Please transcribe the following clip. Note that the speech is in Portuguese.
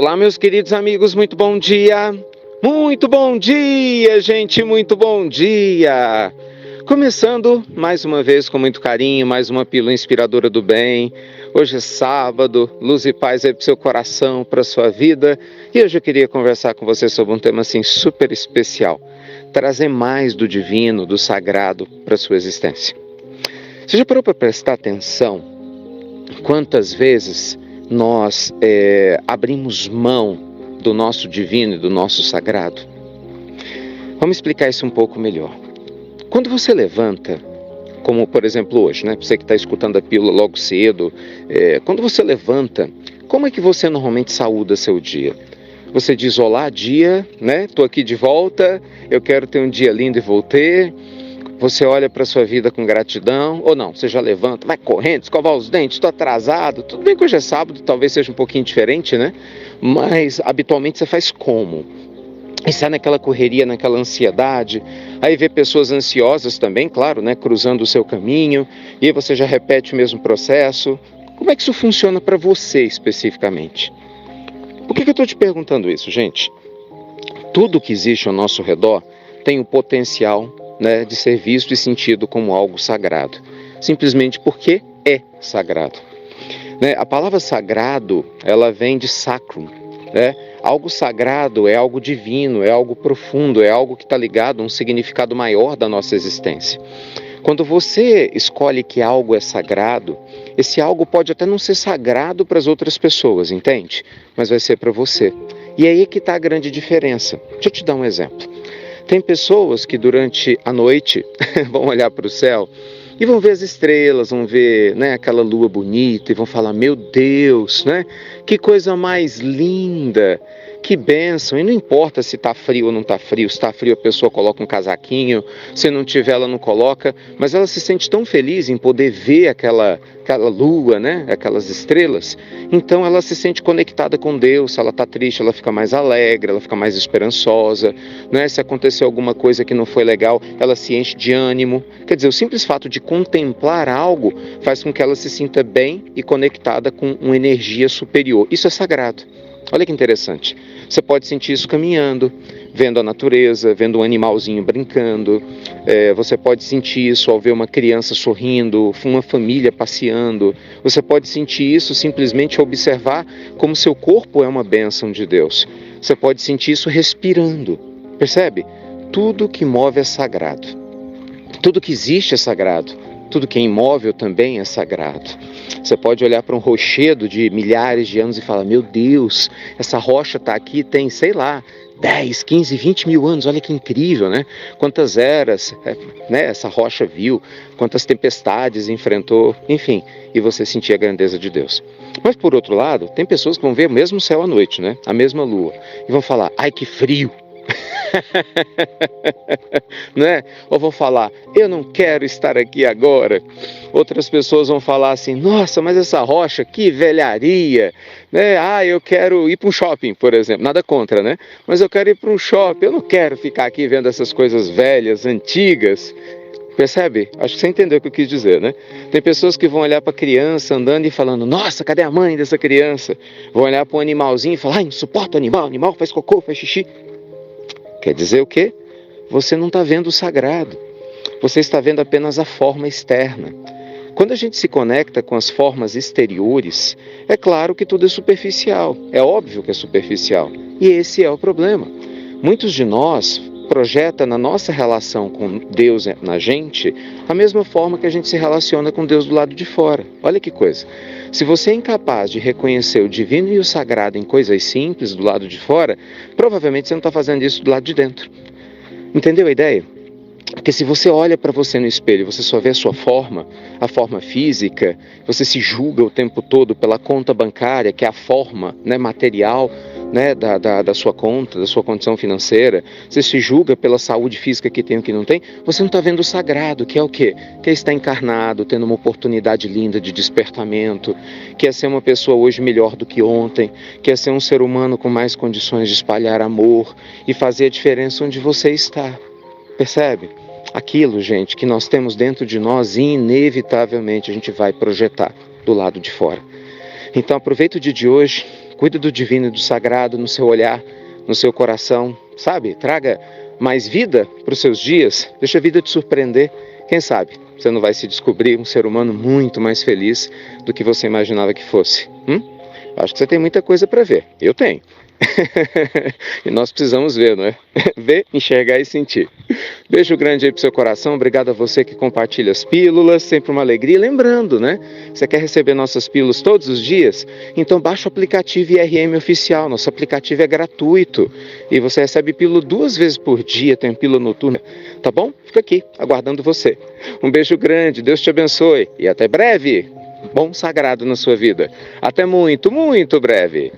Olá, meus queridos amigos, muito bom dia! Muito bom dia, gente, muito bom dia! Começando mais uma vez com muito carinho, mais uma pílula inspiradora do bem. Hoje é sábado, luz e paz aí para o seu coração, para a sua vida. E hoje eu queria conversar com você sobre um tema assim super especial. Trazer mais do divino, do sagrado para a sua existência. Você já parou para prestar atenção quantas vezes nós abrimos mão do nosso divino e do nosso sagrado? Vamos explicar isso um pouco melhor. Quando você levanta, como por exemplo hoje, né? Você que está escutando a pílula logo cedo, quando você levanta, como é que você normalmente saúda seu dia? Você diz olá dia, né? Estou aqui de volta, eu quero ter um dia lindo e vou ter. Você olha para a sua vida com gratidão, ou não, você já levanta, vai correndo, escovar os dentes, estou atrasado. Tudo bem que hoje é sábado, talvez seja um pouquinho diferente, né? Mas habitualmente você faz como? Está naquela correria, naquela ansiedade, aí vê pessoas ansiosas também, claro, né, cruzando o seu caminho, e aí você já repete o mesmo processo. Como é que isso funciona para você especificamente? Por que eu estou te perguntando isso, gente? Tudo que existe ao nosso redor tem o potencial, né, de ser visto e sentido como algo sagrado, simplesmente porque é sagrado. Né? A palavra sagrado, ela vem de sacrum, né? Algo sagrado é algo divino, é algo profundo, é algo que está ligado a um significado maior da nossa existência. Quando você escolhe que algo é sagrado, esse algo pode até não ser sagrado para as outras pessoas, entende? Mas vai ser para você. E aí é que está a grande diferença. Deixa eu te dar um exemplo. Tem pessoas que durante a noite vão olhar para o céu e vão ver as estrelas, vão ver, né, aquela lua bonita e vão falar, meu Deus, né, que coisa mais linda, que bênção. E não importa se está frio ou não está frio, se está frio a pessoa coloca um casaquinho, se não tiver ela não coloca, mas ela se sente tão feliz em poder ver aquela lua, né, aquelas estrelas, então ela se sente conectada com Deus. Se ela está triste, ela fica mais alegre, ela fica mais esperançosa, né? Se aconteceu alguma coisa que não foi legal, ela se enche de ânimo. Quer dizer, o simples fato de contemplar algo faz com que ela se sinta bem e conectada com uma energia superior. Isso é sagrado. Olha que interessante. Você pode sentir isso caminhando, vendo a natureza, vendo um animalzinho brincando. Você pode sentir isso ao ver uma criança sorrindo, uma família passeando. Você pode sentir isso simplesmente ao observar como seu corpo é uma bênção de Deus. Você pode sentir isso respirando. Percebe? Tudo que move é sagrado. Tudo que existe é sagrado. Tudo que é imóvel também é sagrado. Você pode olhar para um rochedo de milhares de anos e falar, meu Deus, essa rocha está aqui tem, sei lá, 10, 15, 20 mil anos, olha que incrível, né? Quantas eras, né, essa rocha viu, quantas tempestades enfrentou, enfim, e você sentir a grandeza de Deus. Mas por outro lado, tem pessoas que vão ver o mesmo céu à noite, né? A mesma lua, e vão falar, ai que frio. Né? Ou vão falar, eu não quero estar aqui agora. Outras pessoas vão falar assim, nossa, mas essa rocha, que velharia, né? Eu quero ir para um shopping, por exemplo. Nada contra, né? Mas eu quero ir para um shopping, eu não quero ficar aqui vendo essas coisas velhas, antigas. Percebe? Acho que você entendeu o que eu quis dizer, né? Tem pessoas que vão olhar para a criança andando e falando, nossa, cadê a mãe dessa criança? Vão olhar para um animalzinho e falar, ai, não suporto o animal faz cocô, faz xixi. Quer dizer o quê? Você não está vendo o sagrado. Você está vendo apenas a forma externa. Quando a gente se conecta com as formas exteriores, é claro que tudo é superficial. É óbvio que é superficial. E esse é o problema. Muitos de nós projetam na nossa relação com Deus na gente a mesma forma que a gente se relaciona com Deus do lado de fora. Olha que coisa. Se você é incapaz de reconhecer o divino e o sagrado em coisas simples do lado de fora, provavelmente você não está fazendo isso do lado de dentro. Entendeu a ideia? Porque se você olha para você no espelho, você só vê a sua forma, a forma física, você se julga o tempo todo pela conta bancária, que é a forma, né, material, né, da sua conta, da sua condição financeira, você se julga pela saúde física que tem ou que não tem, você não está vendo o sagrado, que é o quê? Que é estar encarnado, tendo uma oportunidade linda de despertamento, que é ser uma pessoa hoje melhor do que ontem, que é ser um ser humano com mais condições de espalhar amor e fazer a diferença onde você está. Percebe? Aquilo, gente, que nós temos dentro de nós, inevitavelmente a gente vai projetar do lado de fora. Então aproveita o dia de hoje, Cuida do divino e do sagrado no seu olhar, no seu coração, sabe? Traga mais vida para os seus dias. Deixa a vida te surpreender. Quem sabe você não vai se descobrir um ser humano muito mais feliz do que você imaginava que fosse. Acho que você tem muita coisa para ver. Eu tenho. E nós precisamos ver, não é? Ver, enxergar e sentir. Beijo grande aí pro seu coração. Obrigado a você que compartilha as pílulas. Sempre uma alegria. Lembrando, né? Você quer receber nossas pílulas todos os dias? Então baixa o aplicativo IRM Oficial. Nosso aplicativo é gratuito. E você recebe pílula 2 vezes por dia. Tem pílula noturna. Tá bom? Fica aqui, aguardando você. Um beijo grande. Deus te abençoe. E até breve. Bom sagrado na sua vida. Até muito, muito breve.